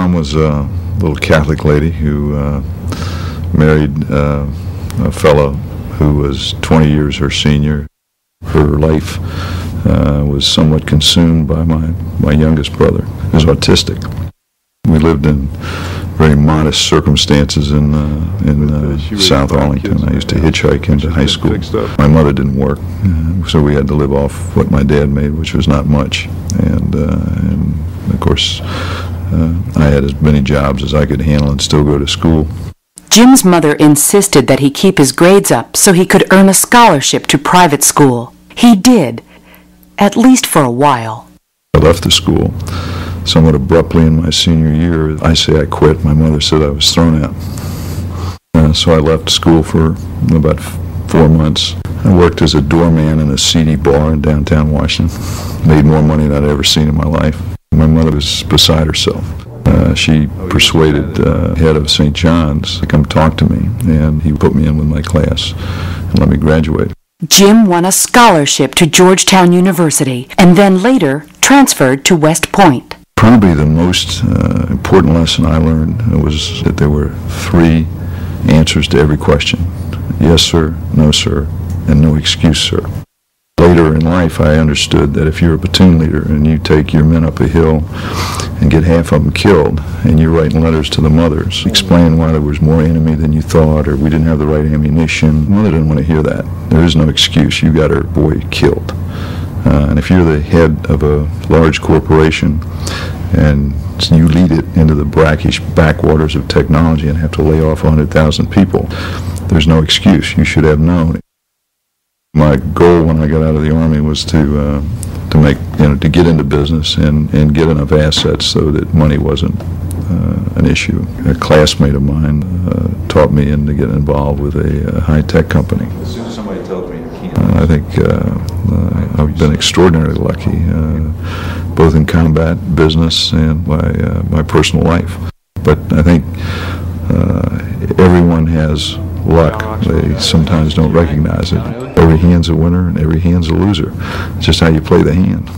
mom was a little Catholic lady who married a fellow who was 20 years her senior. Her life was somewhat consumed by my youngest brother, who was autistic. We lived in very modest circumstances in South Arlington. I used to hitchhike into high school. My mother didn't work, so we had to live off what my dad made, which was not much. And of course, I had as many jobs as I could handle and still go to school. Jim's mother insisted that he keep his grades up so he could earn a scholarship to private school. He did, at least for a while. I left the school somewhat abruptly in my senior year. I say I quit. My mother said I was thrown out. So I left school for about 4 months. I worked as a doorman in a seedy bar in downtown Washington. Made more money than I'd ever seen in my life. My mother was beside herself. She persuaded the head of St. John's to come talk to me, and he put me in with my class and let me graduate. Jim won a scholarship to Georgetown University and then later transferred to West Point. Probably the most important lesson I learned was that there were 3 answers to every question. Yes, sir, no, sir, and no excuse, sir. Later in life, I understood that if you're a platoon leader and you take your men up a hill and get half of them killed, and you're writing letters to the mothers, explaining why there was more enemy than you thought, or we didn't have the right ammunition, mother didn't want to hear that. There is no excuse. You got her boy killed. And if you're the head of a large corporation and you lead it into the brackish backwaters of technology and have to lay off 100,000 people, there's no excuse. You should have known. My goal when I got out of the Army was to get into business and get enough assets so that money wasn't an issue. A classmate of mine taught me into getting involved with a high-tech company. As soon as somebody tells me you can't, I think I've been extraordinarily lucky, both in combat, business, and my personal life. But I think everyone has luck. They sometimes don't recognize it. Every hand's a winner and every hand's a loser. It's just how you play the hand.